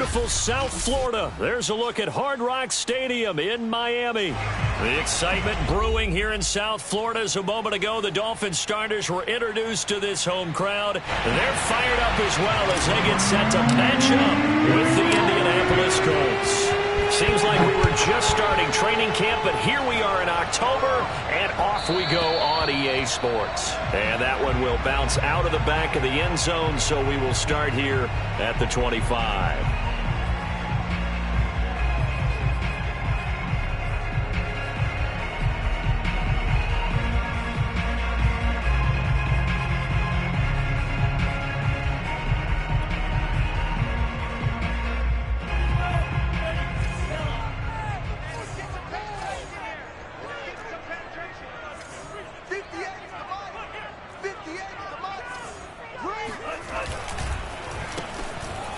beautiful South Florida. There's a look at Hard Rock Stadium in Miami. The excitement brewing here in South Florida as a moment ago the Dolphins starters were introduced to this home crowd. They're fired up as well as they get set to match up with the Indianapolis Colts. Seems like we were just starting training camp, but here we are in October, and off we go on EA Sports. And that one will bounce out of the back of the end zone, so we will start here at the 25.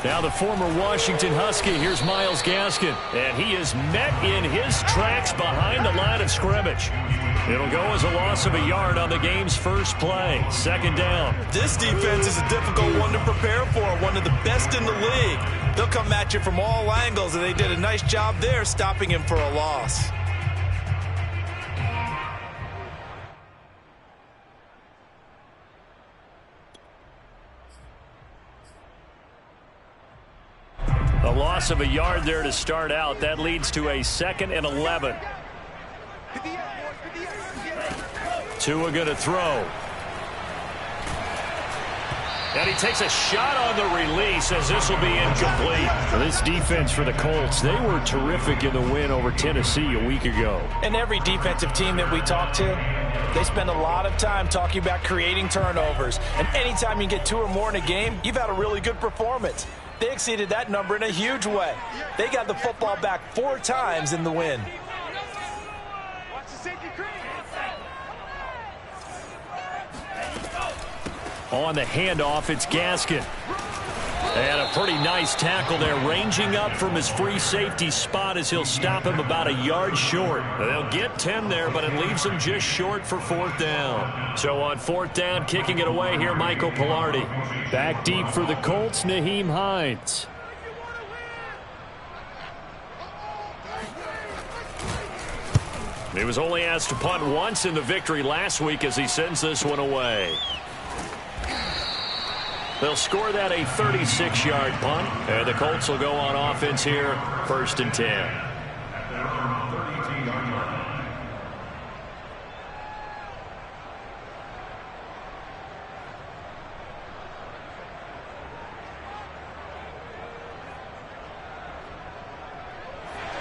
Now the former Washington Husky, here's Myles Gaskin, and he is met in his tracks behind the line of scrimmage. It'll go as a loss of a yard on the game's first play. Second down. This defense is a difficult one to prepare for, one of the best in the league. They'll come at you from all angles, and they did a nice job there stopping him for a loss. A loss of a yard there to start out. That leads to a 2nd and 11. Tua going to throw. And he takes a shot on the release as this will be incomplete. This defense for the Colts, they were terrific in the win over Tennessee a week ago. And every defensive team that we talk to, they spend a lot of time talking about creating turnovers. And anytime you get 2 or more in a game, you've had a really good performance. They exceeded that number in a huge way. They got the football back 4 times in the win. On the handoff, it's Gaskin. And a pretty nice tackle there, ranging up from his free safety spot as he'll stop him about a yard short. They'll get 10 there, but it leaves them just short for 4th down. So on 4th down, kicking it away here, Michael Pilardi. Back deep for the Colts, Nyheim Hines. He was only asked to punt once in the victory last week as he sends this one away. They'll score that a 36-yard punt, and the Colts will go on offense here, 1st and 10.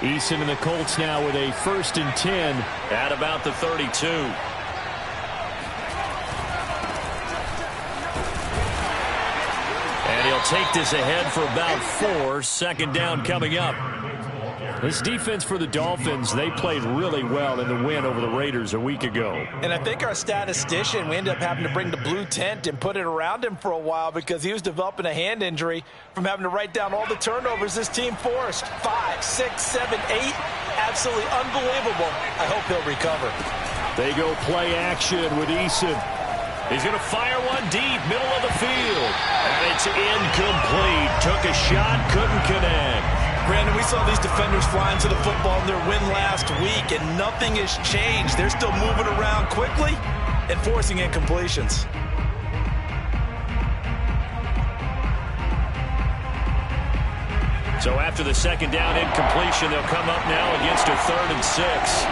Eason and the Colts now with a 1st and 10 at about the 32. And he'll take this ahead for about 4. 2nd down coming up. This defense for the Dolphins, they played really well in the win over the Raiders a week ago. And I think our statistician, we ended up having to bring the blue tent and put it around him for a while because he was developing a hand injury from having to write down all the turnovers this team forced. 5, 6, 7, 8. Absolutely unbelievable. I hope he'll recover. They go play action with Eason. He's going to fire one deep, middle of the field. And it's incomplete. Took a shot, couldn't connect. Brandon, we saw these defenders flying to the football in their win last week, and nothing has changed. They're still moving around quickly and forcing incompletions. So after the 2nd down incompletion, they'll come up now against a 3rd and 6.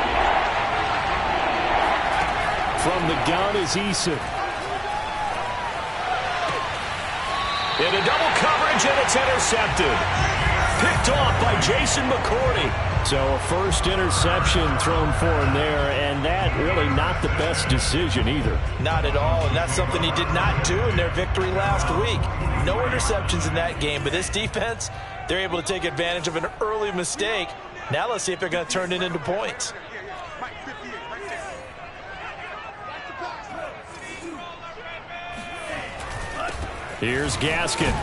From the gun is Eason. In a double coverage, and it's intercepted. Picked off by Jason McCourty. So a first interception thrown for him there, and that really not the best decision either. Not at all, and that's something he did not do in their victory last week. No interceptions in that game, but this defense, they're able to take advantage of an early mistake. Now let's see if they're going to turn it into points. Here's Gaskin.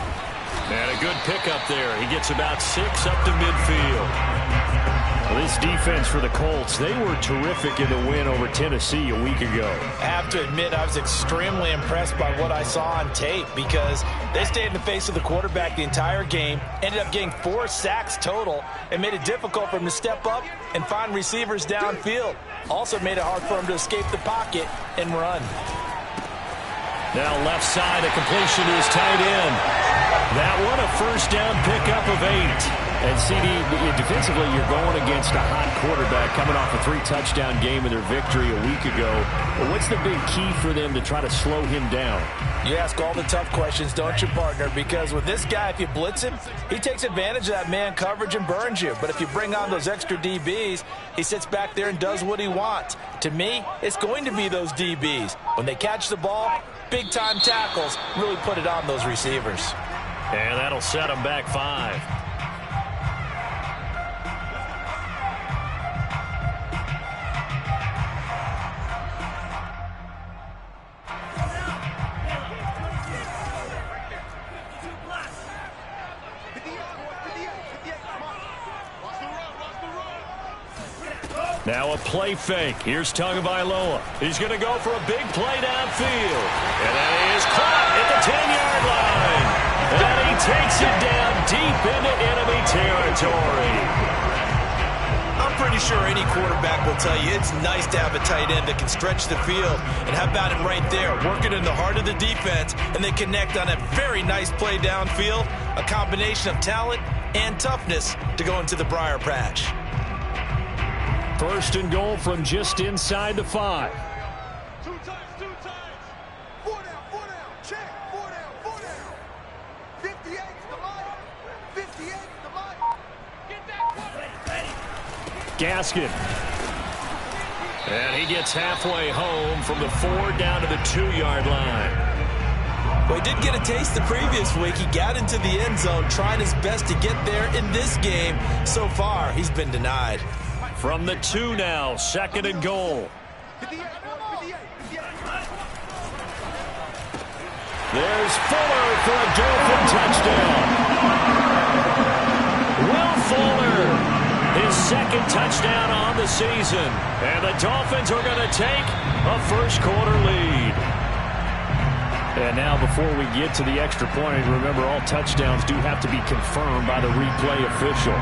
And a good pickup there. He gets about 6 up to midfield. Well, this defense for the Colts, they were terrific in the win over Tennessee a week ago. I have to admit, I was extremely impressed by what I saw on tape because they stayed in the face of the quarterback the entire game, ended up getting 4 sacks total, and made it difficult for him to step up and find receivers downfield. Also made it hard for him to escape the pocket and run. Now left side, a completion to his tight end. That one, a first down pickup of 8. And CD, defensively, you're going against a hot quarterback coming off a 3-touchdown game in their victory a week ago. But what's the big key for them to try to slow him down? You ask all the tough questions, don't you, partner? Because with this guy, if you blitz him, he takes advantage of that man coverage and burns you. But if you bring on those extra DBs, he sits back there and does what he wants. To me, it's going to be those DBs. When they catch the ball, big-time tackles really put it on those receivers. And that'll set them back 5. Now a play fake. Here's Tagovailoa. He's going to go for a big play downfield. And that is caught at the 10-yard line. And he takes it down deep into enemy territory. I'm pretty sure any quarterback will tell you it's nice to have a tight end that can stretch the field. And how about him right there, working in the heart of the defense, and they connect on a very nice play downfield. A combination of talent and toughness to go into the briar patch. First and goal from just inside the 5. 2 times. 4 down. Check. 4 down. 58 to the line. 58 to the line. Get that. Gaskin. And he gets halfway home from the 4 down to the 2-yard line. Well, he did get a taste the previous week. He got into the end zone trying his best to get there in this game. So far, he's been denied. From the 2 now, 2nd and goal. There's Fuller for a Dolphin touchdown. Will Fuller, his 2nd touchdown on the season. And the Dolphins are going to take a first-quarter lead. And now before we get to the extra point, remember all touchdowns do have to be confirmed by the replay official.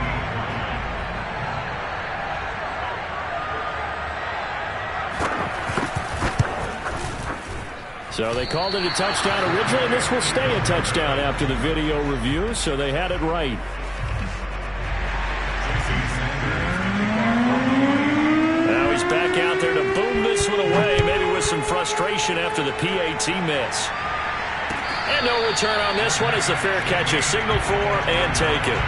So they called it a touchdown originally, and this will stay a touchdown after the video review, so they had it right. Now he's back out there to boom this one away, maybe with some frustration after the PAT miss. And no return on this one as the fair catch is signaled for and taken.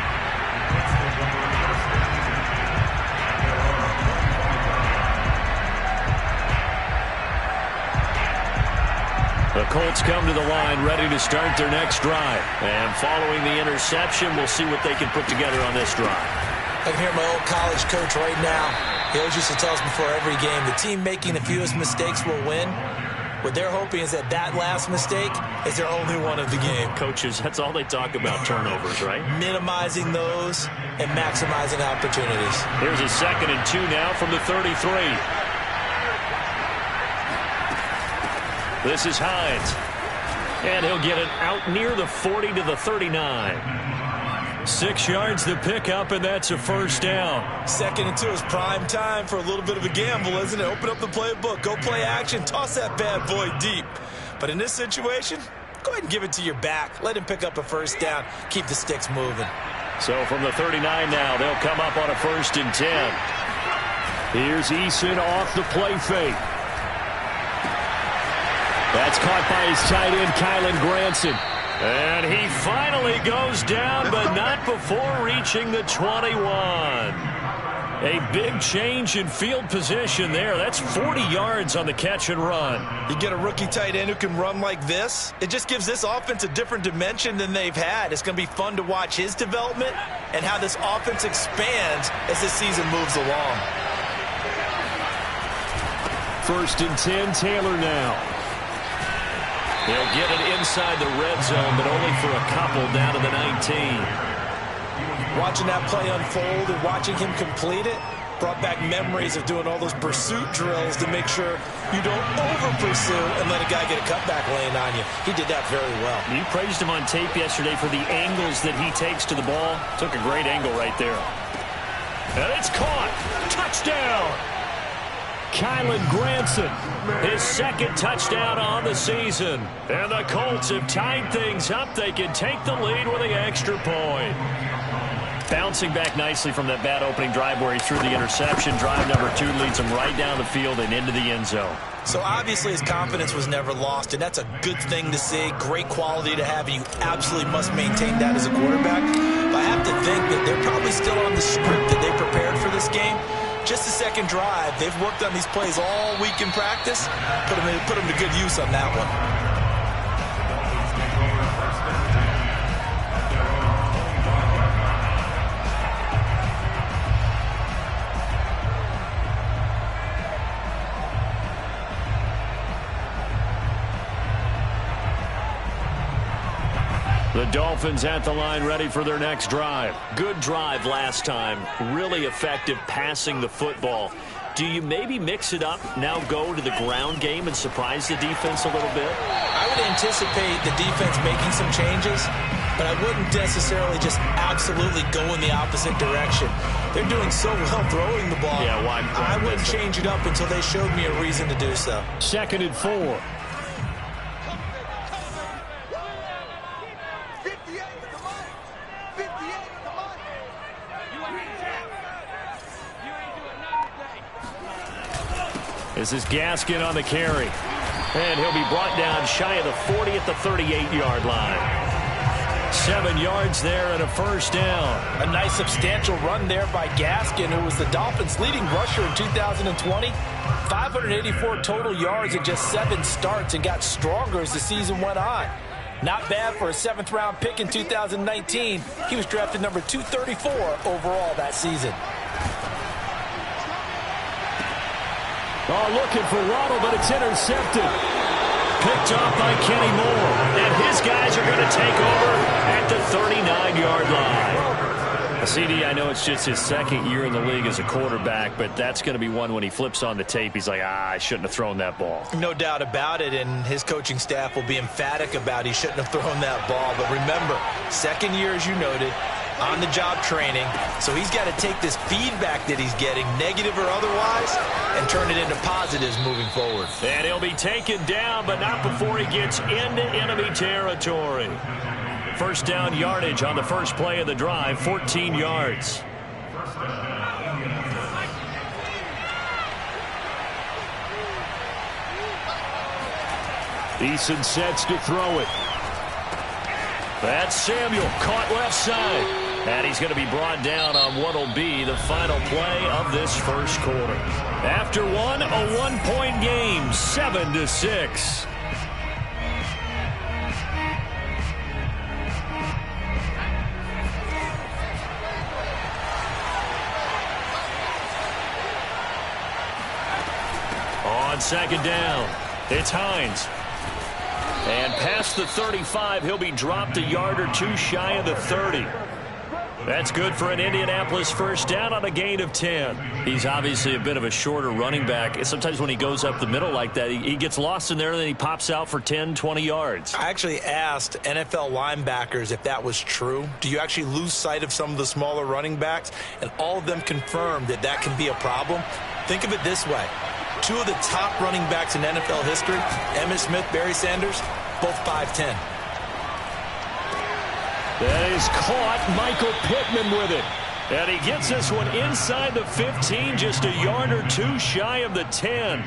The Colts come to the line ready to start their next drive. And following the interception, we'll see what they can put together on this drive. I can hear my old college coach right now. He always used to tell us before every game, the team making the fewest mistakes will win. What they're hoping is that last mistake is their only one of the game. Coaches, that's all they talk about, turnovers, right? Minimizing those and maximizing opportunities. Here's a 2nd and 2 now from the 33. This is Hines. And he'll get it out near the 40 to the 39. 6 yards the pickup, and that's a first down. 2nd and 2 is prime time for a little bit of a gamble, isn't it? Open up the playbook, go play action, toss that bad boy deep. But in this situation, go ahead and give it to your back. Let him pick up a first down. Keep the sticks moving. So from the 39 now, they'll come up on a 1st and 10. Here's Eason off the play fake. That's caught by his tight end, Kylen Granson. And he finally goes down, but not before reaching the 21. A big change in field position there. That's 40 yards on the catch and run. You get a rookie tight end who can run like this, it just gives this offense a different dimension than they've had. It's going to be fun to watch his development and how this offense expands as this season moves along. 1st and 10, Taylor now. They'll get it inside the red zone, but only for a couple down to the 19. Watching that play unfold and watching him complete it, Brought back memories of doing all those pursuit drills to make sure you don't over-pursue and let a guy get a cutback lane on you. He did that very well. You praised him on tape yesterday for the angles that he takes to the ball. Took a great angle right there. And it's caught. Touchdown. Kylen Granson, his second touchdown on the season. And the Colts have tied things up. They can take the lead with the extra point. Bouncing back nicely from that bad opening drive where he threw the interception. Drive number 2 leads him right down the field and into the end zone. So obviously his confidence was never lost, and that's a good thing to see. Great quality to have, and you absolutely must maintain that as a quarterback. But I have to think that they're probably still on the script that they prepared for this game. Just the second drive, they've worked on these plays all week in practice. Put them to good use on that one. The Dolphins at the line, ready for their next drive. Good drive last time. Really effective passing the football. Do you maybe mix it up, now go to the ground game and surprise the defense a little bit? I would anticipate the defense making some changes, but I wouldn't necessarily just absolutely go in the opposite direction. They're doing so well throwing the ball. Yeah, why I wouldn't change it up until they showed me a reason to do so. 2nd and 4. 58 to the mic. 58 to the mic. You ain't doing nothing today. This is Gaskin on the carry. And he'll be brought down shy of the 40 at the 38-yard line. 7 yards there and a first down. A nice substantial run there by Gaskin, who was the Dolphins' leading rusher in 2020. 584 total yards in just 7 starts and got stronger as the season went on. Not bad for a 7th-round pick in 2019. He was drafted number 234 overall that season. Oh, looking for Waddle, but it's intercepted. Picked off by Kenny Moore. And his guys are going to take over at the 39-yard line. CD, I know it's just his 2nd year in the league as a quarterback, but that's going to be one when he flips on the tape, he's like, I shouldn't have thrown that ball. No doubt about it, and his coaching staff will be emphatic about he shouldn't have thrown that ball. But remember, 2nd year, as you noted, on-the-job training, so he's got to take this feedback that he's getting, negative or otherwise, and turn it into positives moving forward. And he'll be taken down, but not before he gets into enemy territory. First down yardage on the first play of the drive, 14 yards. Eason sets to throw it. That's Samuel, caught left side. And he's going to be brought down on what will be the final play of this first quarter. After one, a one-point game, 7-6. On second down, it's Hines. And past the 35, he'll be dropped a yard or 2 shy of the 30. That's good for an Indianapolis first down on a gain of 10. He's obviously a bit of a shorter running back. Sometimes when he goes up the middle like that, he gets lost in there and then he pops out for 10, 20 yards. I actually asked NFL linebackers if that was true. Do you actually lose sight of some of the smaller running backs? And all of them confirmed that that can be a problem. Think of it this way. 2 of the top running backs in NFL history, Emmitt Smith, Barry Sanders, both 5'10". That is caught. Michael Pittman with it. And he gets this one inside the 15, just a yard or 2 shy of the 10.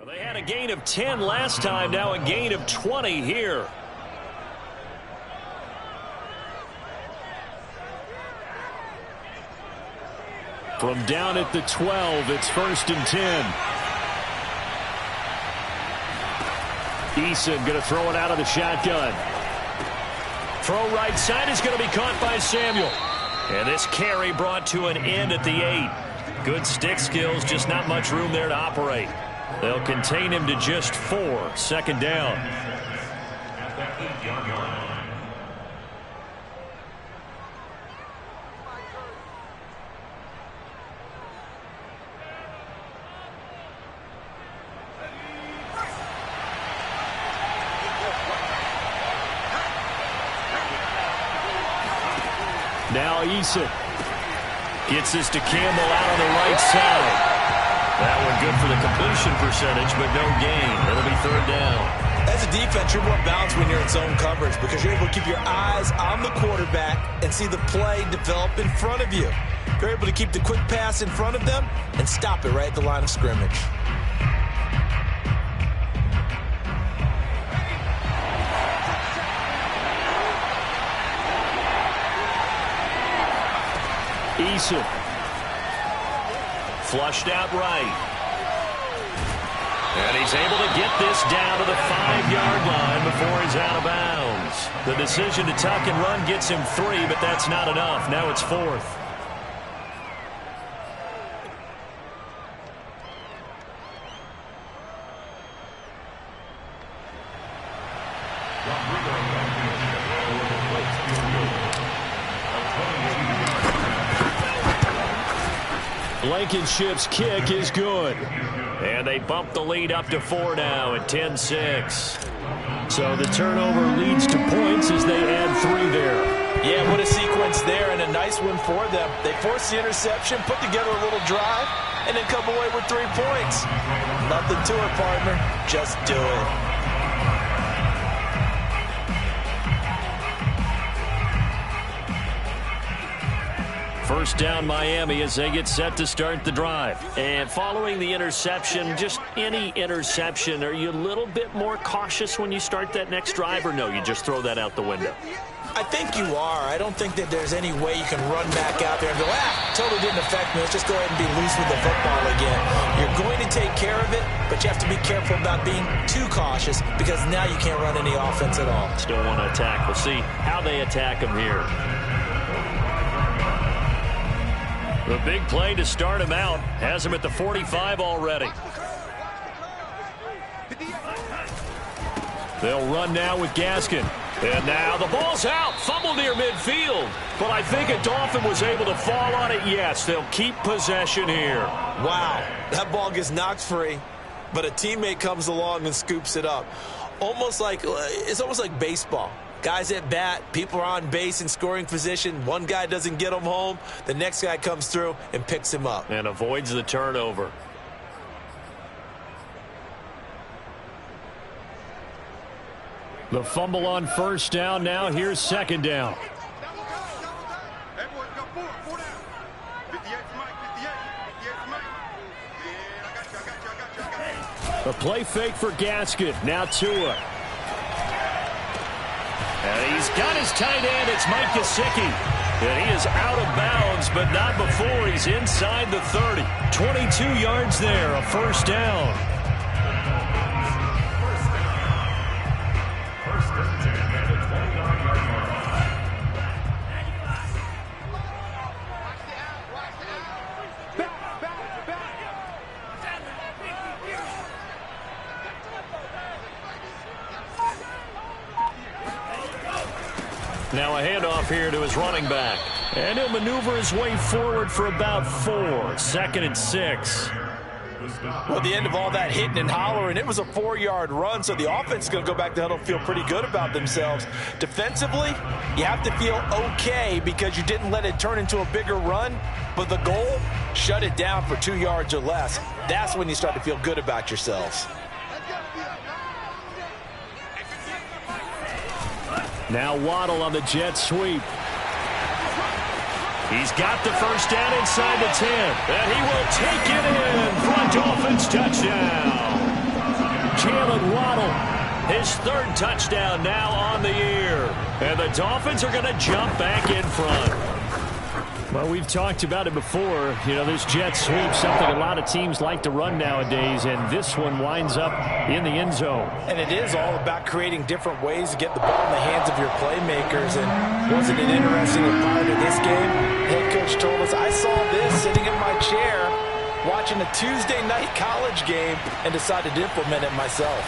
They had a gain of 10 last time, now a gain of 20 here. From down at the 12, it's 1st and 10. Eason going to throw it out of the shotgun. Throw right side is going to be caught by Samuel. And this carry brought to an end at the 8. Good stick skills, just not much room there to operate. They'll contain him to just 4. 2nd down. Now Eason gets this to Campbell out on the right side. That one good for the completion percentage, but no gain. It'll be 3rd down. As a defense, you're more balanced when you're in zone coverage because you're able to keep your eyes on the quarterback and see the play develop in front of you. You're able to keep the quick pass in front of them and stop it right at the line of scrimmage. Eason. Flushed out right. And he's able to get this down to the 5-yard line before he's out of bounds. The decision to tuck and run gets him 3, but that's not enough. Now it's 4th. Blankenship's kick is good. And they bump the lead up to 4 now at 10-6. So the turnover leads to points as they add 3 there. Yeah, what a sequence there and a nice one for them. They force the interception, put together a little drive, and then come away with 3 points. Nothing to it, partner. Just do it. First down Miami as they get set to start the drive. And following the interception, just any interception, are you a little bit more cautious when you start that next drive, or no, you just throw that out the window? I think you are. I don't think that there's any way you can run back out there and go, totally didn't affect me. Let's just go ahead and be loose with the football again. You're going to take care of it, but you have to be careful about being too cautious because now you can't run any offense at all. Still want to attack. We'll see how they attack him here. The big play to start him out has him at the 45 already. They'll run now with Gaskin. And now the ball's out. Fumble near midfield. But I think a Dolphin was able to fall on it. Yes, they'll keep possession here. Wow, that ball gets knocked free, but a teammate comes along and scoops it up. It's almost like baseball. Guys at bat, people are on base in scoring position. One guy doesn't get him home. The next guy comes through and picks him up. And avoids the turnover. The fumble on first down. Now here's 2nd down. A play fake for Gaskin. Now Tua. And he's got his tight end. It's Mike Gesicki. And he is out of bounds, but not before he's inside the 30. 22 yards there, a first down. Now a handoff here to his running back. And he'll maneuver his way forward for about 4. 2nd and 6. Well, at the end of all that hitting and hollering, it was a 4-yard run, so the offense is going to go back to huddle and feel pretty good about themselves. Defensively, you have to feel okay because you didn't let it turn into a bigger run, but the goal, shut it down for 2 yards or less. That's when you start to feel good about yourselves. Now Waddle on the jet sweep. He's got the first down inside the 10. And he will take it in for a Dolphins touchdown. Jalen Waddle. His third touchdown now on the year. And the Dolphins are going to jump back in front. Well, we've talked about it before. You know, this jet sweep, something a lot of teams like to run nowadays, and this one winds up in the end zone. And it is all about creating different ways to get the ball in the hands of your playmakers. And wasn't it interesting that prior to this game, head coach told us, I saw this sitting in my chair watching a Tuesday night college game and decided to implement it myself.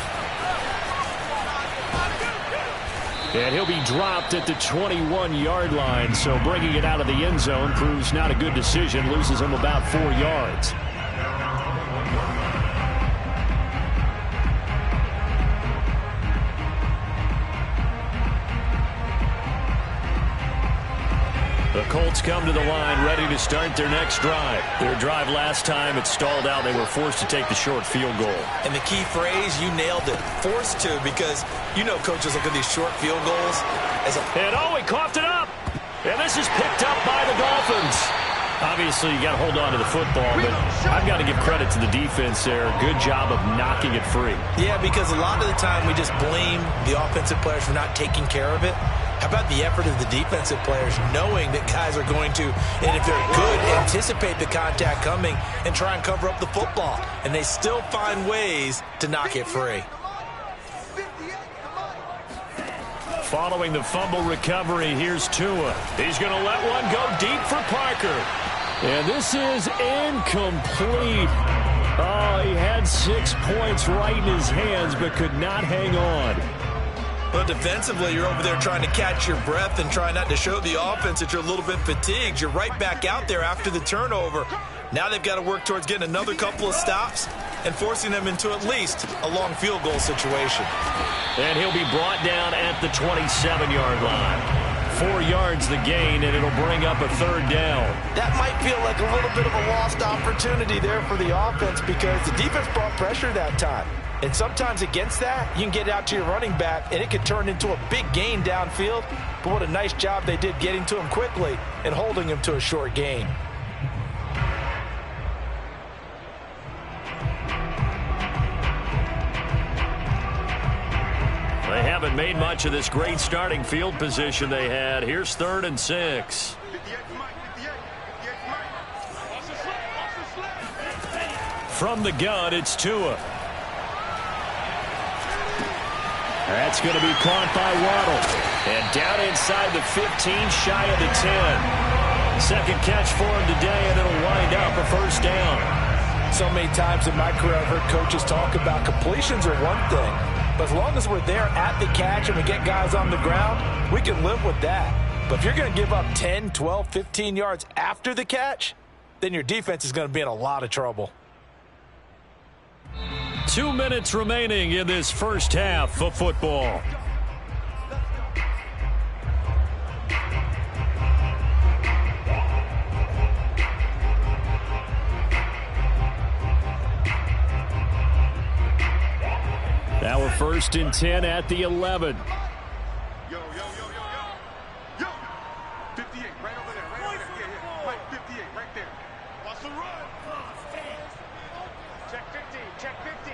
And he'll be dropped at the 21-yard line, so bringing it out of the end zone proves not a good decision, loses him about 4 yards. The Colts come to the line ready to start their next drive. Their drive last time, it stalled out. They were forced to take the short field goal. And the key phrase, you nailed it, forced to, because you know coaches look at these short field goals as a... And oh, he coughed it up. And this is picked up by the Dolphins. Obviously, you got to hold on to the football, but I've got to give credit to the defense there. Good job of knocking it free. Yeah, because a lot of the time we just blame the offensive players for not taking care of it. How about the effort of the defensive players knowing that guys are going to, and if they're good, anticipate the contact coming and try and cover up the football. And they still find ways to knock it free. Following the fumble recovery, here's Tua. He's going to let one go deep for Parker. And this is incomplete. Oh, he had 6 points right in his hands but could not hang on. But defensively, you're over there trying to catch your breath and try not to show the offense that you're a little bit fatigued. You're right back out there after the turnover. Now they've got to work towards getting another couple of stops and forcing them into at least a long field goal situation. And he'll be brought down at the 27-yard line. 4 yards the gain, and it'll bring up a third down. That might feel like a little bit of a lost opportunity there for the offense because the defense brought pressure that time. And sometimes against that, you can get out to your running back, and it could turn into a big gain downfield. But what a nice job they did getting to him quickly and holding him to a short gain. They haven't made much of this great starting field position they had. Here's 3rd and 6. From the gun, it's Tua. That's going to be caught by Waddle. And down inside the 15, shy of the 10. Second catch for him today, and it'll wind up a first down. So many times in my career, I've heard coaches talk about completions are one thing. But as long as we're there at the catch and we get guys on the ground, we can live with that. But if you're going to give up 10, 12, 15 yards after the catch, then your defense is going to be in a lot of trouble. 2 minutes remaining in this first half of football. Now we're 1st and 10 at the 11. Yo. 58, right over there, right over there. Yeah. Mike, 58, right there. Watch the run. Check 50, check 50.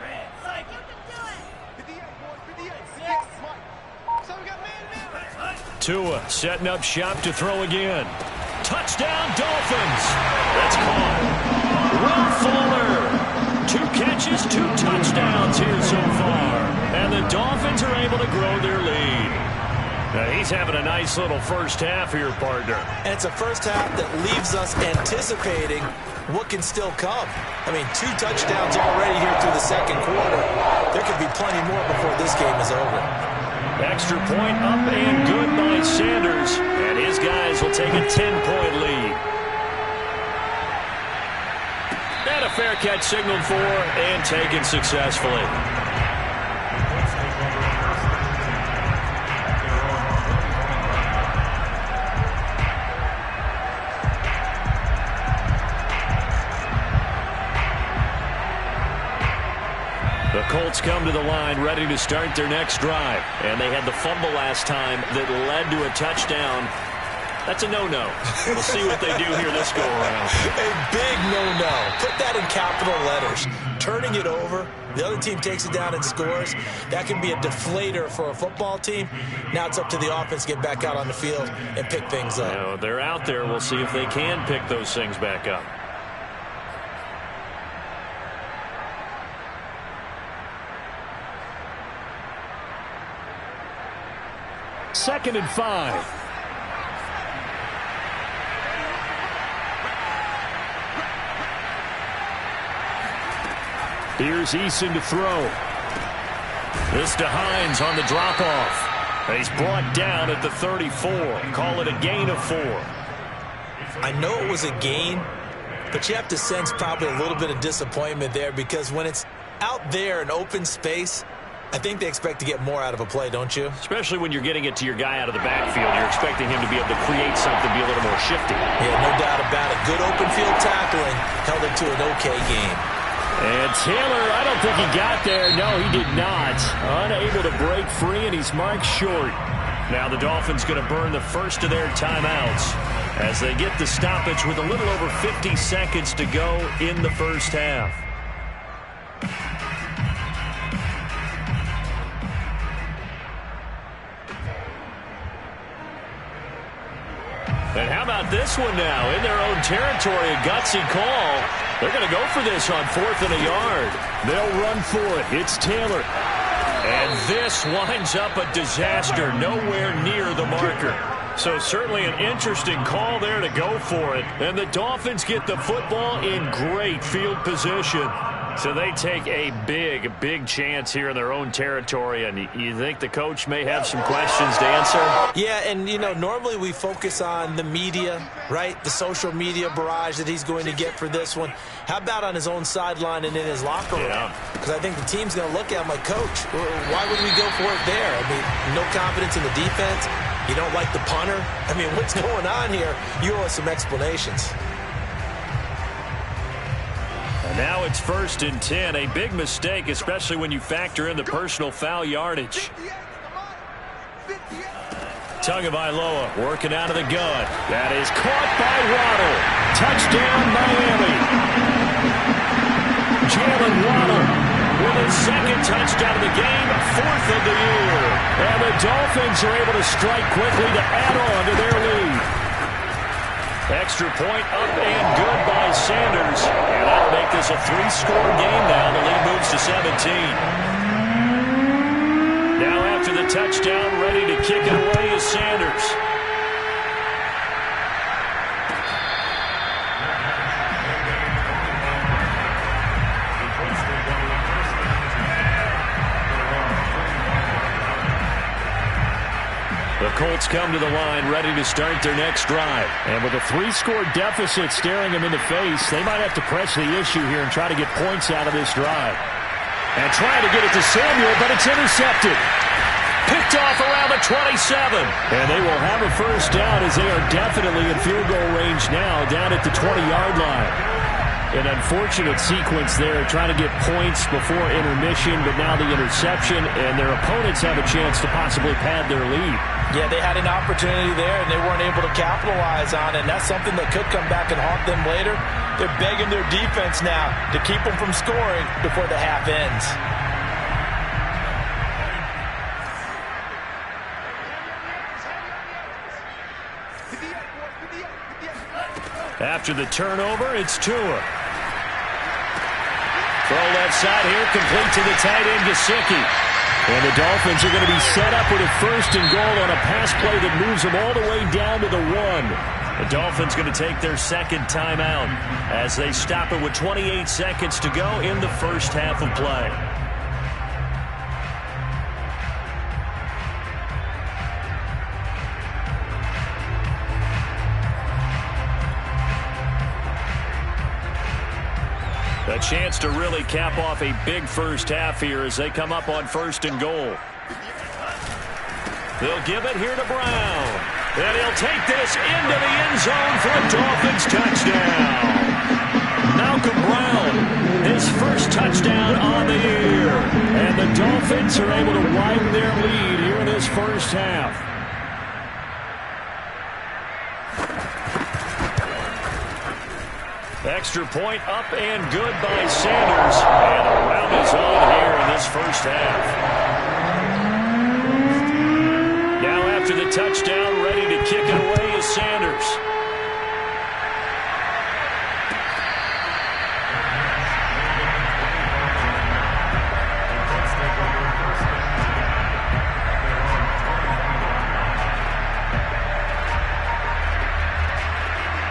Red, you can do it. 58, boys, 58. Yes. Mike. So we got man. Tua setting up shop to throw again. Touchdown, Dolphins. That's caught. Will Fuller. 2 catches, 2 touchdowns here so far. And the Dolphins are able to grow their lead. Now he's having a nice little first half here, partner. And it's a first half that leaves us anticipating what can still come. I mean, 2 touchdowns already here through the second quarter. There could be plenty more before this game is over. Extra point up and good by Sanders. And his guys will take a 10-point lead. And a fair catch signaled for and taken successfully. The Colts come to the line ready to start their next drive. And they had the fumble last time that led to a touchdown. That's a no-no. We'll see what they do here this go-around. A big no-no. Put that in capital letters. Turning it over, the other team takes it down and scores. That can be a deflator for a football team. Now it's up to the offense to get back out on the field and pick things up. Now, they're out there. We'll see if they can pick those things back up. Second and 5. Here's Eason to throw. This to Hines on the drop-off. He's brought down at the 34. Call it a gain of 4. I know it was a gain, but you have to sense probably a little bit of disappointment there because when it's out there in open space, I think they expect to get more out of a play, don't you? Especially when you're getting it to your guy out of the backfield. You're expecting him to be able to create something, be a little more shifty. Yeah, no doubt about it. Good open field tackling held him to an okay game. And Taylor, I don't think he got there. No, he did not. Unable to break free, and he's marked short. Now the Dolphins going to burn the first of their timeouts as they get the stoppage with a little over 50 seconds to go in the first half. And how about this one now? In their own territory, a gutsy call. They're going to go for this on 4th and a yard. They'll run for it. It's Taylor. And this winds up a disaster, nowhere near the marker. So certainly an interesting call there to go for it. And the Dolphins get the football in great field position. So they take a big chance here in their own territory, and you think the coach may have some questions to answer? Yeah, and, you know, normally we focus on the media, right? The social media barrage that he's going to get for this one. How about on his own sideline and in his locker room? Because I think the team's going to look at him like, Coach, why would we go for it there? I mean, no confidence in the defense. You don't like the punter? I mean, what's going on here? You owe us some explanations. Now it's 1st and 10. A big mistake, especially when you factor in the personal foul yardage. Tagovailoa working out of the gun. That is caught by Waddle. Touchdown, Miami. Jalen Waddle with his second touchdown of the game, 4th of the year. And the Dolphins are able to strike quickly to add on to their lead. Extra point up and good by Sanders. And that'll make this a 3-score game now. The lead moves to 17. Now after the touchdown, ready to kick it away is Sanders. The Colts come to the line ready to start their next drive. And with a 3-score deficit staring them in the face, they might have to press the issue here and try to get points out of this drive. And trying to get it to Samuel, but it's intercepted. Picked off around the 27. And they will have a first down as they are definitely in field goal range now, down at the 20-yard line. An unfortunate sequence there, trying to get points before intermission, but now the interception, and their opponents have a chance to possibly pad their lead. Yeah, they had an opportunity there, and they weren't able to capitalize on it, and that's something that could come back and haunt them later. They're begging their defense now to keep them from scoring before the half ends. After the turnover, it's Tua. Throw left side here, complete to the tight end, Gesicki. And the Dolphins are going to be set up with a 1st and goal on a pass play that moves them all the way down to the 1. The Dolphins going to take their second timeout as they stop it with 28 seconds to go in the first half of play. A chance to really cap off a big first half here as they come up on 1st and goal. They'll give it here to Brown. And he'll take this into the end zone for a Dolphins touchdown. Malcolm Brown, his first touchdown on the year. And the Dolphins are able to widen their lead here in this first half. Extra point up and good by Sanders. And a round is on here in this first half. Now after the touchdown, ready to kick it away is Sanders.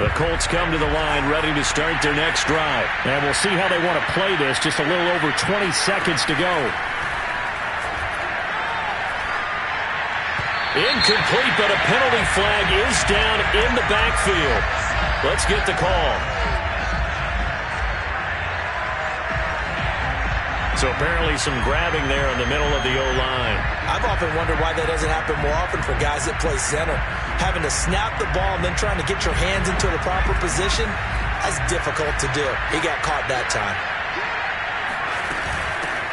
The Colts come to the line, ready to start their next drive. And we'll see how they want to play this. Just a little over 20 seconds to go. Incomplete, but a penalty flag is down in the backfield. Let's get the call. So apparently some grabbing there in the middle of the O-line. I've often wondered why that doesn't happen more often for guys that play center. Having to snap the ball and then trying to get your hands into the proper position, that's difficult to do. He got caught that time.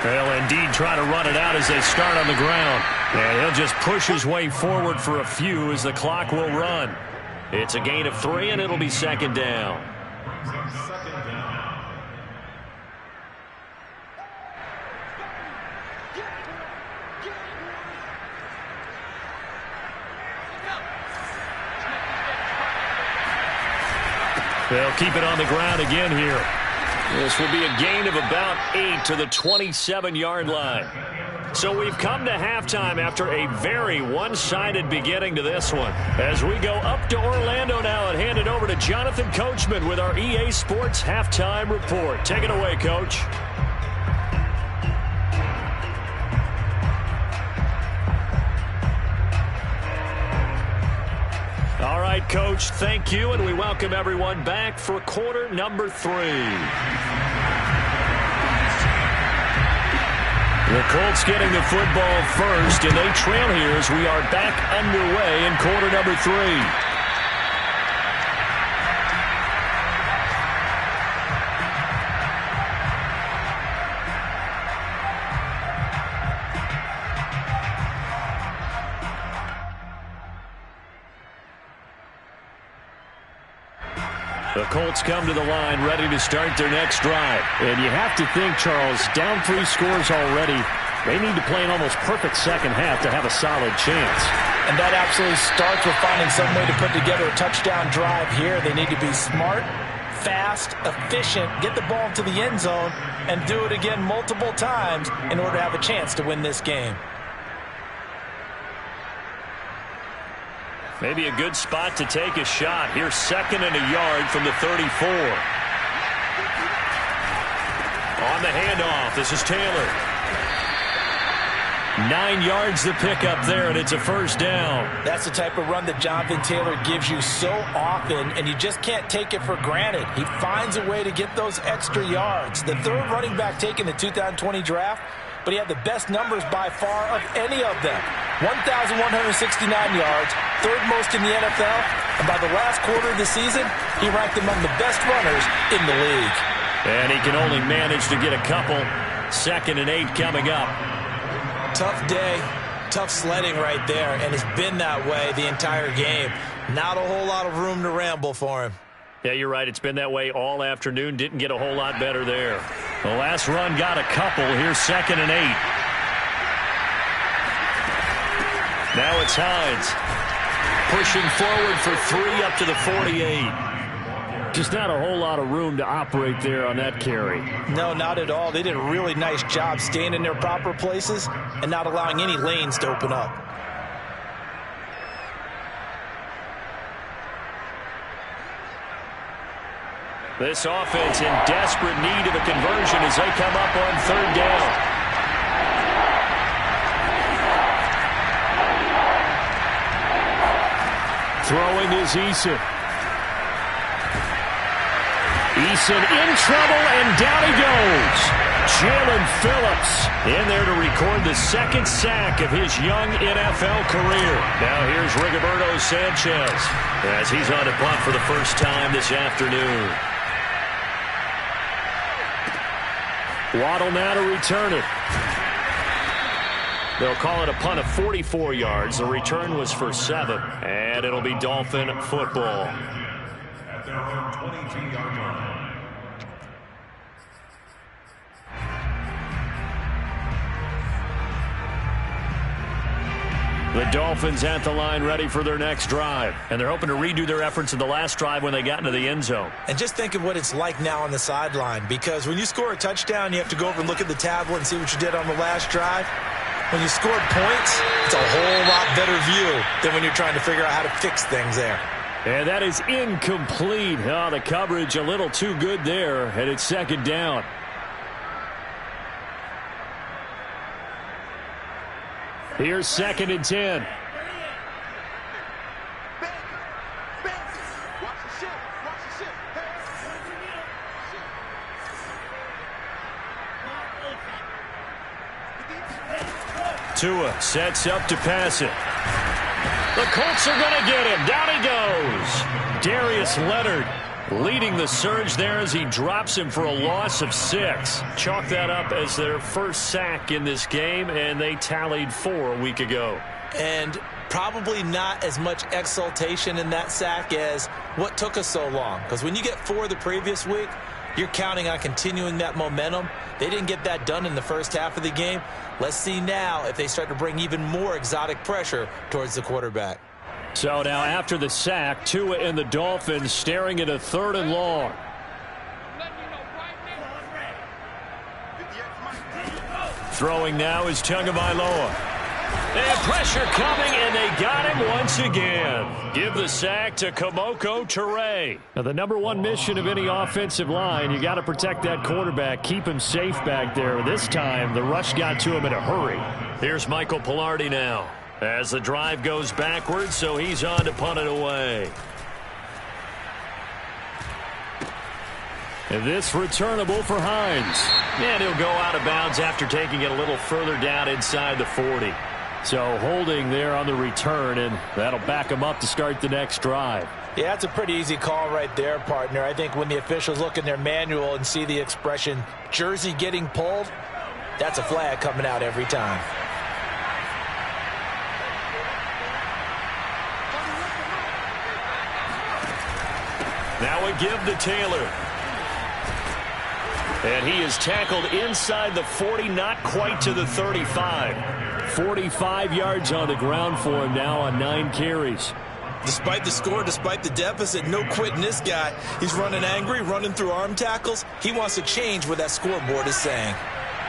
They'll indeed try to run it out as they start on the ground. And he'll just push his way forward for a few as the clock will run. It's a gain of 3, and it'll be second down. They'll keep it on the ground again here. This will be a gain of about 8 to the 27-yard line. So we've come to halftime after a very one-sided beginning to this one. As we go up to Orlando now and hand it over to Jonathan Coachman with our EA Sports Halftime Report. Take it away, Coach. All right, Coach, thank you, and we welcome everyone back for quarter number 3. The Colts getting the football first, and they trail here as we are back underway in quarter number 3. The Colts come to the line ready to start their next drive. And you have to think, Charles, down 3 scores already. They need to play an almost perfect second half to have a solid chance. And that absolutely starts with finding some way to put together a touchdown drive here. They need to be smart, fast, efficient, get the ball to the end zone, and do it again multiple times in order to have a chance to win this game. Maybe a good spot to take a shot. Here's 2nd and a yard from the 34. On the handoff, this is Taylor. 9 yards to pick up there, and it's a first down. That's the type of run that Jonathan Taylor gives you so often, and you just can't take it for granted. He finds a way to get those extra yards. The 3rd running back taken in the 2020 draft, but he had the best numbers by far of any of them. 1,169 yards, 3rd most in the NFL, and by the last quarter of the season, he ranked among the best runners in the league. And he can only manage to get a couple. 2nd and 8 coming up. Tough day, tough sledding right there, and it's been that way the entire game. Not a whole lot of room to ramble for him. Yeah, you're right. It's been that way all afternoon. Didn't get a whole lot better there. The last run got a couple. Here's 2nd and 8. Now it's Hines. Pushing forward for 3 up to the 48. Just not a whole lot of room to operate there on that carry. No, not at all. They did a really nice job staying in their proper places and not allowing any lanes to open up. This offense in desperate need of a conversion as they come up on 3rd down. Throwing is Eason. Eason in trouble, and down he goes. Jalen Phillips in there to record the 2nd sack of his young NFL career. Now here's Rigoberto Sanchez as he's on to punt for the first time this afternoon. Waddle now to return it. They'll call it a punt of 44 yards. The return was for 7, and it'll be Dolphin football. At their own 22-yard line, The Dolphins at the line ready for their next drive. And they're hoping to redo their efforts in the last drive when they got into the end zone. And just think of what it's like now on the sideline, because when you score a touchdown, you have to go over and look at the tablet and see what you did on the last drive. When you scored points, it's a whole lot better view than when you're trying to figure out how to fix things there. And that is incomplete. Oh, the coverage a little too good there, and it's second down. Here's 2nd and 10. Tua sets up to pass it. The Colts are going to get him. Down he goes. Darius Leonard leading the surge there as he drops him for a loss of 6. Chalk that up as their first sack in this game, and they tallied 4 a week ago. And probably not as much exultation in that sack as what took us so long. Because when you get 4 the previous week, you're counting on continuing that momentum. They didn't get that done in the first half of the game. Let's see now if they start to bring even more exotic pressure towards the quarterback. So now after the sack, Tua and the Dolphins staring at a 3rd and long. Throwing now is Tagovailoa. And pressure coming, and they got him once again. Give the sack to Kemoko Turay. Now, the #1 mission of any offensive line, you got to protect that quarterback, keep him safe back there. This time, the rush got to him in a hurry. Here's Michael Palardy now as the drive goes backwards, so he's on to punt it away. And this returnable for Hines. And he'll go out of bounds after taking it a little further down inside the 40. So holding there on the return, and that'll back him up to start the next drive. Yeah, that's a pretty easy call right there, partner. I think when the officials look in their manual and see the expression jersey getting pulled, that's a flag coming out every time. Now a give to Taylor. And he is tackled inside the 40, not quite to the 35. 45 yards on the ground for him now on 9 carries. Despite the score, despite the deficit, no quitting this guy. He's running angry, running through arm tackles. He wants to change what that scoreboard is saying.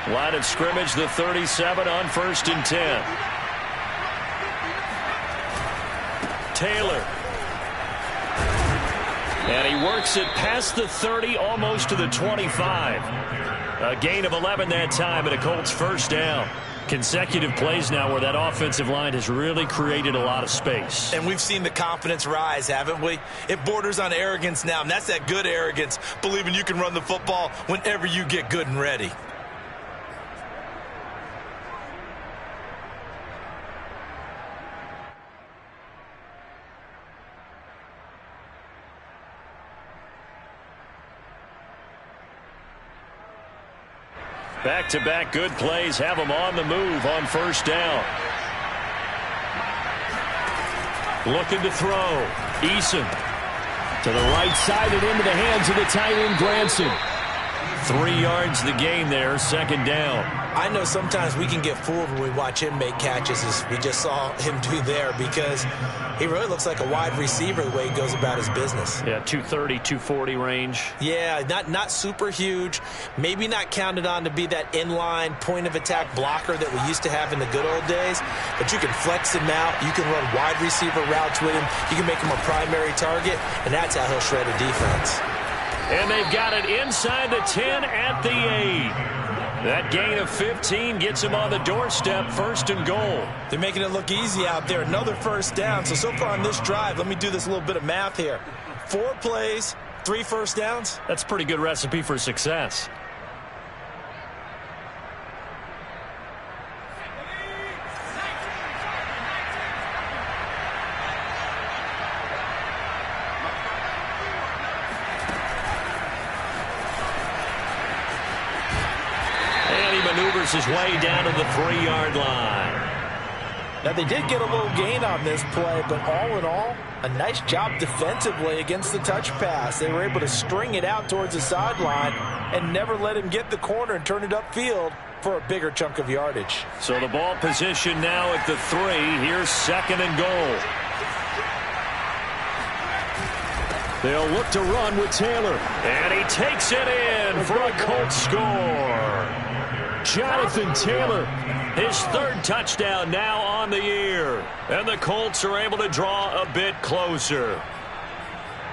Line of scrimmage, the 37 on 1st and 10. Taylor. And he works it past the 30, almost to the 25. A gain of 11 that time, and a Colts first down. Consecutive plays now where that offensive line has really created a lot of space. And we've seen the confidence rise, haven't we? It borders on arrogance now, and that's that good arrogance, believing you can run the football whenever you get good and ready. Back-to-back good plays have them on the move on first down. Looking to throw. Eason to the right side and into the hands of the tight end Granson. 3 yards the gain there, second down. I know sometimes we can get fooled when we watch him make catches, as we just saw him do there, because he really looks like a wide receiver the way he goes about his business. Yeah, 230, 240 range. Yeah, not super huge. Maybe not counted on to be that inline point-of-attack blocker that we used to have in the good old days, but you can flex him out. You can run wide receiver routes with him. You can make him a primary target, and that's how he'll shred a defense. And they've got it inside the 10 at the 8. That gain of 15 gets him on the doorstep, 1st and goal. They're making it look easy out there. Another first down. So far on this drive, let me do this little bit of math here. 4 plays, 3 first downs. That's a pretty good recipe for success. Maneuvers his way down to the 3-yard line. Now, they did get a little gain on this play, but all in all, a nice job defensively against the touch pass. They were able to string it out towards the sideline and never let him get the corner and turn it upfield for a bigger chunk of yardage. So the ball position now at the 3. Here's 2nd and goal. They'll look to run with Taylor. And he takes it in for a Colts score. Jonathan Taylor, his 3rd touchdown now on the year. And the Colts are able to draw a bit closer.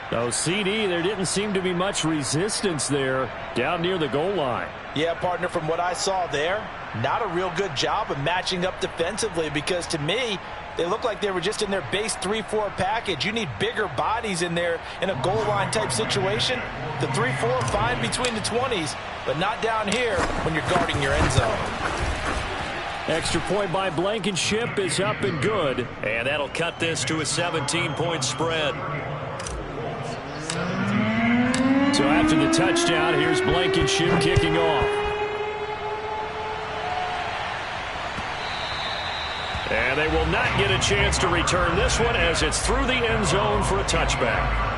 So, CD, there didn't seem to be much resistance there down near the goal line. Yeah, partner, from what I saw there, not a real good job of matching up defensively, because to me, they look like they were just in their base 3-4 package. You need bigger bodies in there in a goal line type situation. The 3-4 fine between the 20s, but not down here when you're guarding your end zone. Extra point by Blankenship is up and good. And that'll cut this to a 17-point spread. So after the touchdown, here's Blankenship kicking off. And they will not get a chance to return this one as it's through the end zone for a touchback.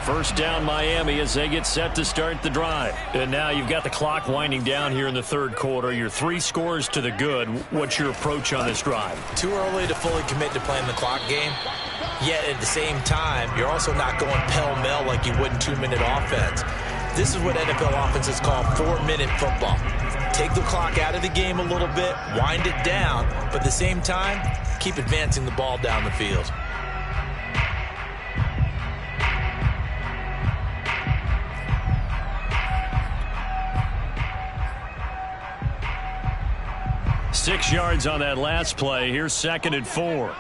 First down Miami as they get set to start the drive. And now you've got the clock winding down here in the 3rd quarter. Your 3 scores to the good. What's your approach on this drive? Too early to fully commit to playing the clock game. Yet at the same time, you're also not going pell-mell like you would in 2-minute offense. This is what NFL offenses call 4-minute football. Take the clock out of the game a little bit, wind it down, but at the same time, keep advancing the ball down the field. Six yards on that last play. Here's 2nd and 4.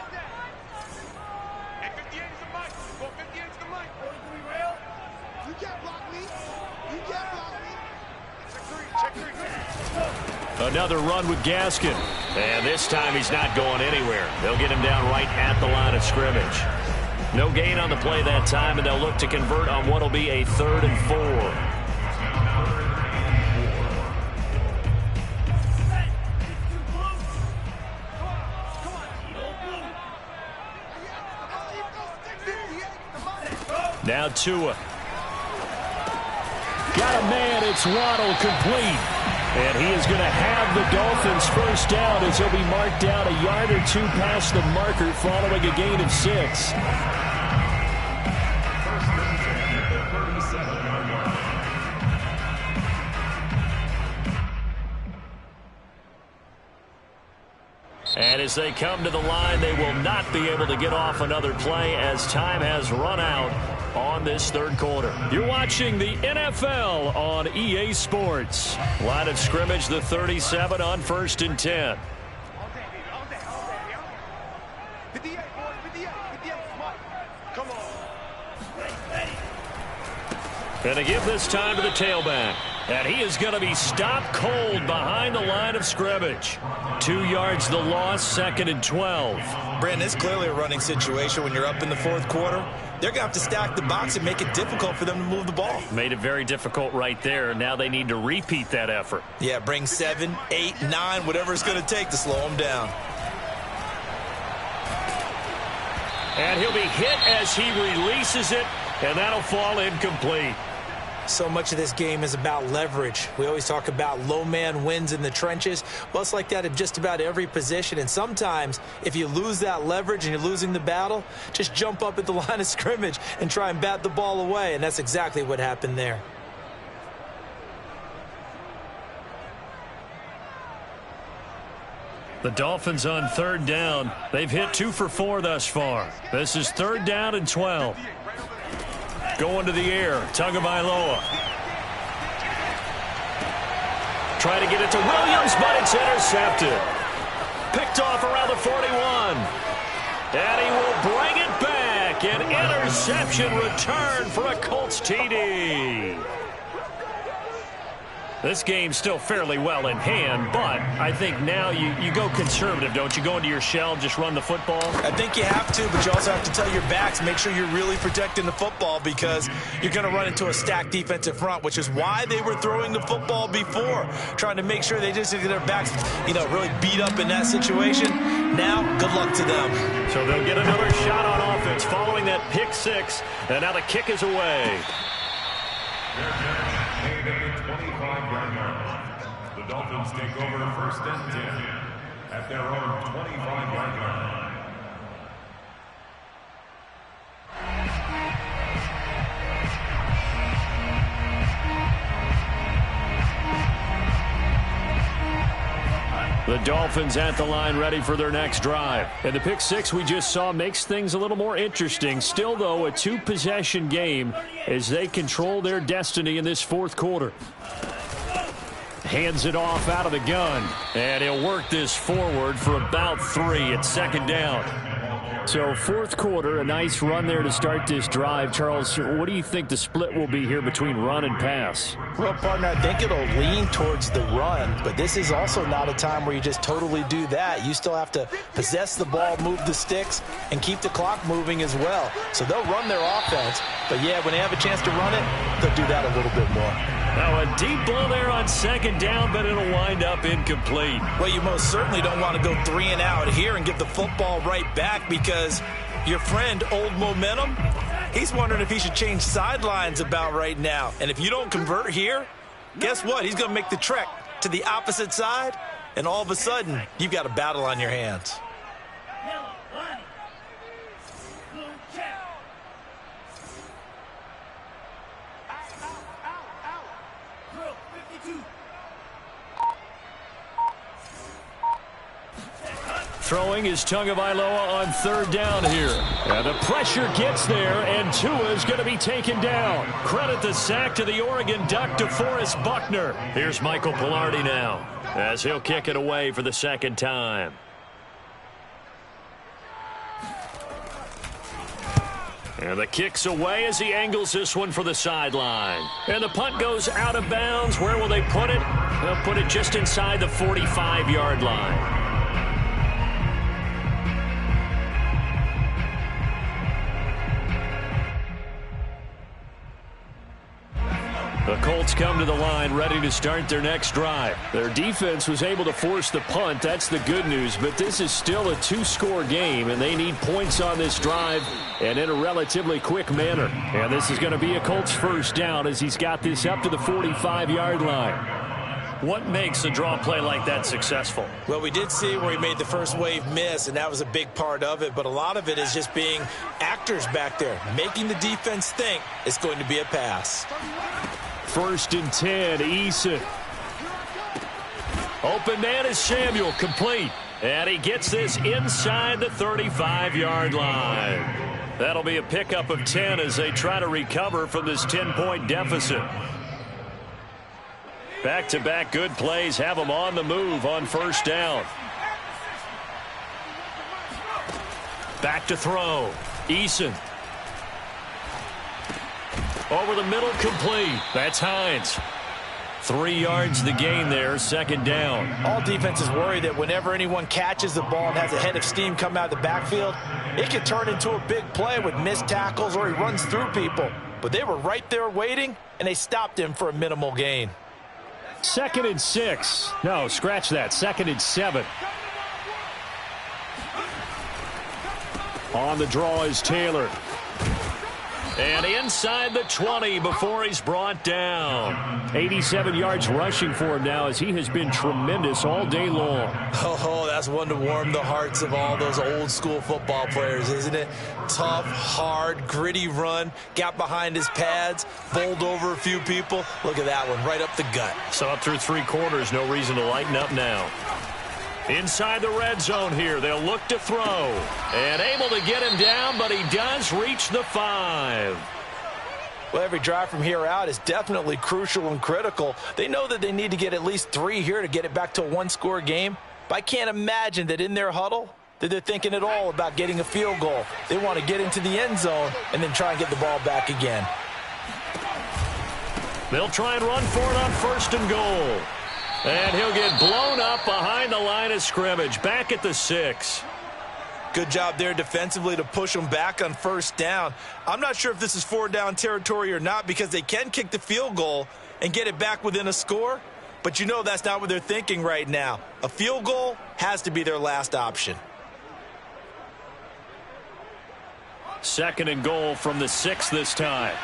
Another run with Gaskin. And this time he's not going anywhere. They'll get him down right at the line of scrimmage. No gain on the play that time, and they'll look to convert on what will be a 3rd and 4. Now Tua. Got a man. It's Waddle, complete. And he is going to have the Dolphins first down as he'll be marked down a yard or 2 past the marker following a gain of 6. And as they come to the line, they will not be able to get off another play as time has run out on this 3rd quarter. You're watching the NFL on EA Sports. Line of scrimmage, the 37 on 1st and 10. And to give this time to the tailback. And he is going to be stopped cold behind the line of scrimmage. 2 yards the loss, 2nd and 12. Brandon, it's clearly a running situation when you're up in the 4th quarter. They're going to have to stack the box and make it difficult for them to move the ball. Made it very difficult right there. Now they need to repeat that effort. Yeah, bring 7, 8, 9, whatever it's going to take to slow them down. And he'll be hit as he releases it, and that'll fall incomplete. So much of this game is about leverage. We always talk about low man wins in the trenches. Well, it's like that in just about every position. And sometimes, if you lose that leverage and you're losing the battle, just jump up at the line of scrimmage and try and bat the ball away. And that's exactly what happened there. The Dolphins on 3rd down. They've hit 2 for 4 thus far. This is 3rd down and 12. Going to the air, Tagovailoa. Try to get it to Williams, but it's intercepted. Picked off around the 41. And he will bring it back. An interception return for a Colts TD. This game's still fairly well in hand, but I think now you go conservative, don't you? Go into your shell, just run the football? I think you have to, but you also have to tell your backs, make sure you're really protecting the football because you're going to run into a stacked defensive front, which is why they were throwing the football before, trying to make sure they just get their backs, really beat up in that situation. Now, good luck to them. So they'll get another shot on offense following that pick six, and now the kick is away. The Dolphins take over 1st and 10 at their own 25-yard line. The Dolphins at the line ready for their next drive. And the pick six we just saw makes things a little more interesting. Still, though, a two-possession game as they control their destiny in this fourth quarter. Hands it off out of the gun. And he'll work this forward for about 3 at 2nd down. So fourth quarter, a nice run there to start this drive. Charles, what do you think the split will be here between run and pass? Well, partner, I think it'll lean towards the run, but this is also not a time where you just totally do that. You still have to possess the ball, move the sticks, and keep the clock moving as well. So they'll run their offense, but yeah, when they have a chance to run it, they'll do that a little bit more. Now a deep ball there on 2nd down, but it'll wind up incomplete. Well, you most certainly don't want to go 3 and out here and give the football right back because your friend, Old Momentum, he's wondering if he should change sidelines about right now. And if you don't convert here, guess what? He's going to make the trek to the opposite side, and all of a sudden, you've got a battle on your hands. Throwing is Tagovailoa on 3rd down here. And the pressure gets there, and Tua is going to be taken down. Credit the sack to the Oregon Duck, DeForest Buckner. Here's Michael Palardy now as he'll kick it away for the 2nd time. And the kick's away as he angles this one for the sideline. And the punt goes out of bounds. Where will they put it? They'll put it just inside the 45-yard line. The Colts come to the line ready to start their next drive. Their defense was able to force the punt. That's the good news. But this is still a 2-score game, and they need points on this drive and in a relatively quick manner. And this is going to be a Colts 1st down as he's got this up to the 45-yard line. What makes a draw play like that successful? Well, we did see where he made the first wave miss, and that was a big part of it. But a lot of it is just being actors back there, making the defense think it's going to be a pass. 1st and 10, Eason. Open man is Samuel, complete. And he gets this inside the 35-yard line. That'll be a pickup of 10 as they try to recover from this 10-point deficit. Back-to-back good plays have them on the move on 1st down. Back to throw. Eason. Over the middle, complete. That's Hines. 3 yards the gain there, 2nd down. All defenses worry that whenever anyone catches the ball and has a head of steam come out of the backfield, it can turn into a big play with missed tackles or he runs through people. But they were right there waiting, and they stopped him for a minimal gain. 2nd and 6. No, scratch that. 2nd and 7. On the draw is Taylor. And inside the 20 before he's brought down. 87 yards rushing for him now as he has been tremendous all day long. Oh, that's one to warm the hearts of all those old school football players, isn't it? Tough, hard, gritty run. Got behind his pads, bowled over a few people. Look at that one, right up the gut. So up through 3 quarters, no reason to lighten up now. Inside the red zone here, they'll look to throw. And able to get him down, but he does reach the 5. Well, every drive from here out is definitely crucial and critical. They know that they need to get at least 3 here to get it back to a 1-score game. But I can't imagine that in their huddle that they're thinking at all about getting a field goal. They want to get into the end zone and then try and get the ball back again. They'll try and run for it on 1st and goal. And he'll get blown up behind the line of scrimmage, back at the 6. Good job there defensively to push them back on 1st down. I'm not sure if this is 4-down territory or not because they can kick the field goal and get it back within a score. But you know that's not what they're thinking right now. A field goal has to be their last option. 2nd and goal from the 6 this time.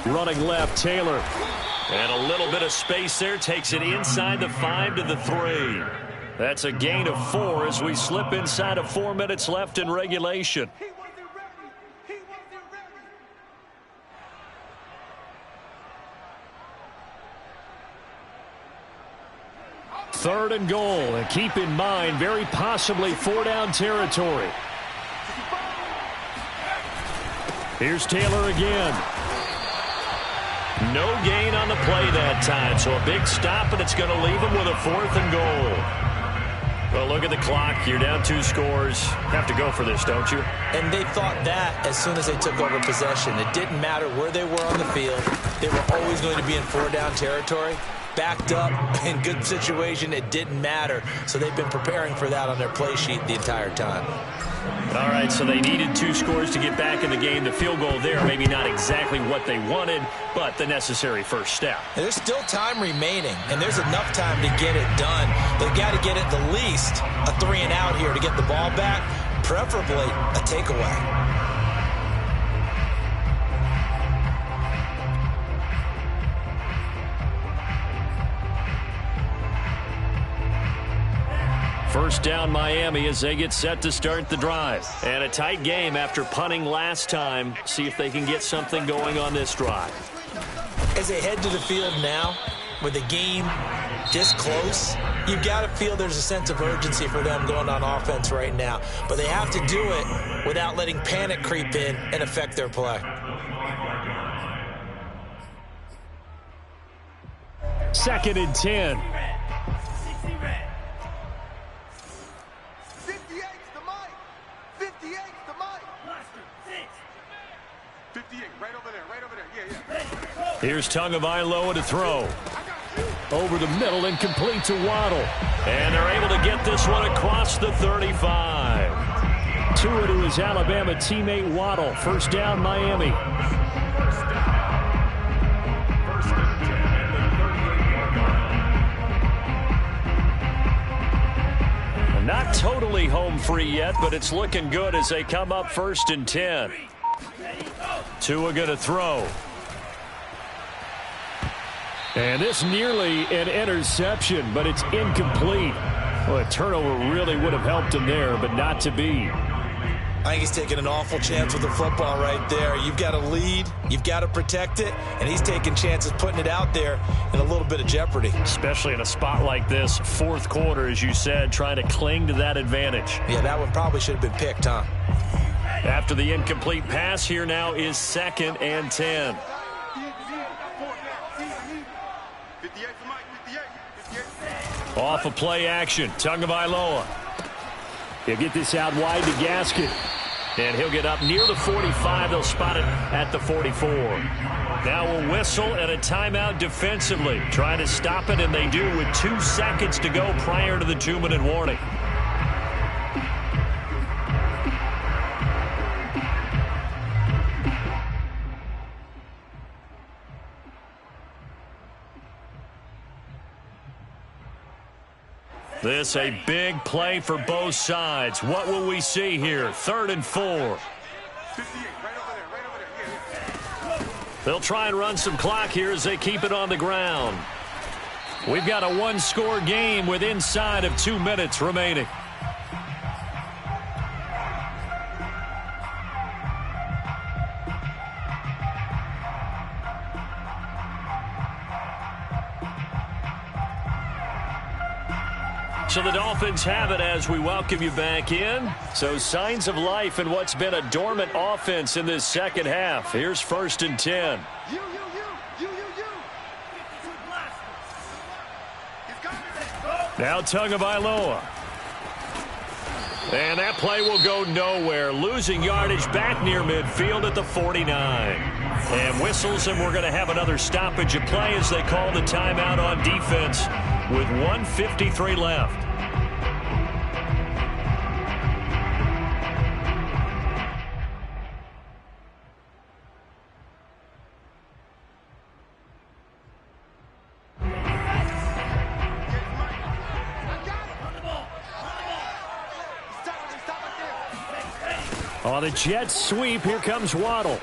Running left, Taylor. And a little bit of space there. Takes it inside the 5 to the 3. That's a gain of 4 as we slip inside of 4 minutes left in regulation. He wasn't ready. He wasn't ready. 3rd and goal. And keep in mind, very possibly 4-down territory. Here's Taylor again. No gain on the play that time, so a big stop, and it's going to leave him with a 4th and goal. Well, look at the clock. You're down 2 scores. Have to go for this, don't you? And they thought that as soon as they took over possession. It didn't matter where they were on the field. They were always going to be in 4-down territory. Backed up, in good situation, it didn't matter. So they've been preparing for that on their play sheet the entire time. All right, so they needed 2 scores to get back in the game. The field goal there, maybe not exactly what they wanted, but the necessary first step. And there's still time remaining, and there's enough time to get it done. They've got to get at the least a 3-and-out here to get the ball back, preferably a takeaway. First down Miami as they get set to start the drive. And a tight game after punting last time. See if they can get something going on this drive. As they head to the field now, with the game this close, you've got to feel there's a sense of urgency for them going on offense right now. But they have to do it without letting panic creep in and affect their play. 2nd and 10. 58, right over there, yeah. Here's Tagovailoa to throw. Over the middle and complete to Waddle. And they're able to get this one across the 35. Tua to his Alabama teammate Waddle. First down, Miami. Not totally home free yet, but it's looking good as they come up 1st and 10. Tua going to throw. And this nearly an interception, but it's incomplete. Well, a turnover really would have helped him there, but not to be. I think he's taking an awful chance with the football right there. You've got to lead, you've got to protect it, and he's taking chances putting it out there in a little bit of jeopardy. Especially in a spot like this, 4th quarter, as you said, trying to cling to that advantage. Yeah, that one probably should have been picked, huh? After the incomplete pass, here now is 2nd and 10. Off of play action, Tagovailoa. He'll get this out wide to Gaskin. And he'll get up near the 45. They'll spot it at the 44. Now a whistle and a timeout defensively. Trying to stop it, and they do with 2 seconds to go prior to the 2-minute warning. This a big play for both sides. What will we see here? 3rd and 4. They'll try and run some clock here as they keep it on the ground. We've got a 1-score game with inside of 2 minutes remaining. So the Dolphins have it as we welcome you back in. So signs of life in what's been a dormant offense in this second half. Here's 1st and 10. You. Now Tagovailoa. And that play will go nowhere. Losing yardage back near midfield at the 49. And whistles, and we're going to have another stoppage of play as they call the timeout on defense with 1:53 left. On the jet sweep, here comes Waddle.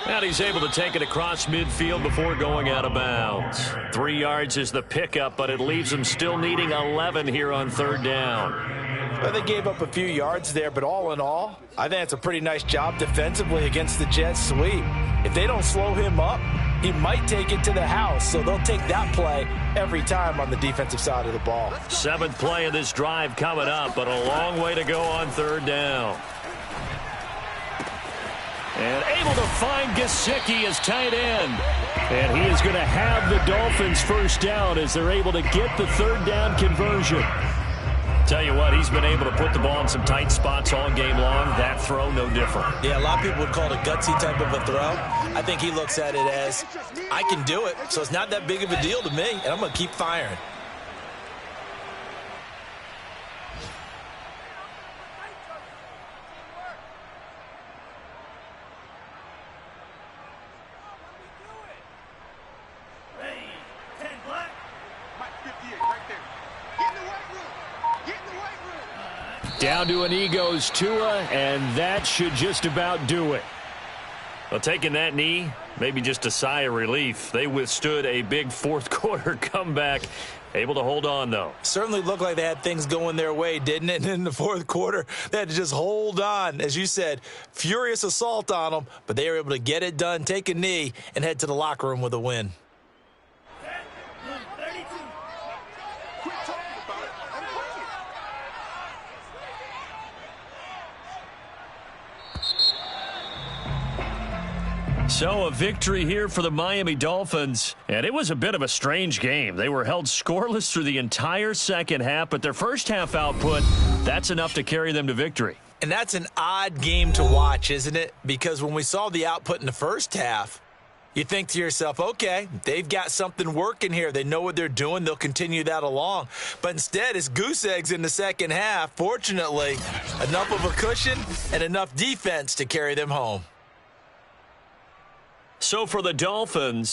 And he's able to take it across midfield before going out of bounds. 3 yards is the pickup, but it leaves him still needing 11 here on 3rd down. Well, they gave up a few yards there, but all in all, I think it's a pretty nice job defensively against the jet sweep. If they don't slow him up, he might take it to the house, so they'll take that play every time on the defensive side of the ball. 7th play of this drive coming up, but a long way to go on 3rd down. And able to find Gesicki as tight end. And he is going to have the Dolphins 1st down as they're able to get the 3rd down conversion. Tell you what, he's been able to put the ball in some tight spots all game long. That throw, no different. Yeah, a lot of people would call it a gutsy type of a throw. I think he looks at it as, I can do it, so it's not that big of a deal to me, and I'm going to keep firing. Down to an knee goes Tua, and that should just about do it. Well, taking that knee, maybe just a sigh of relief. They withstood a big 4th quarter comeback. Able to hold on, though. Certainly looked like they had things going their way, didn't it? And in the 4th quarter, they had to just hold on. As you said, furious assault on them, but they were able to get it done, take a knee, and head to the locker room with a win. So a victory here for the Miami Dolphins, and it was a bit of a strange game. They were held scoreless through the entire second half, but their first half output, that's enough to carry them to victory. And that's an odd game to watch, isn't it? Because when we saw the output in the first half, you think to yourself, okay, they've got something working here. They know what they're doing. They'll continue that along. But instead, it's goose eggs in the second half. Fortunately, enough of a cushion and enough defense to carry them home. So for the Dolphins,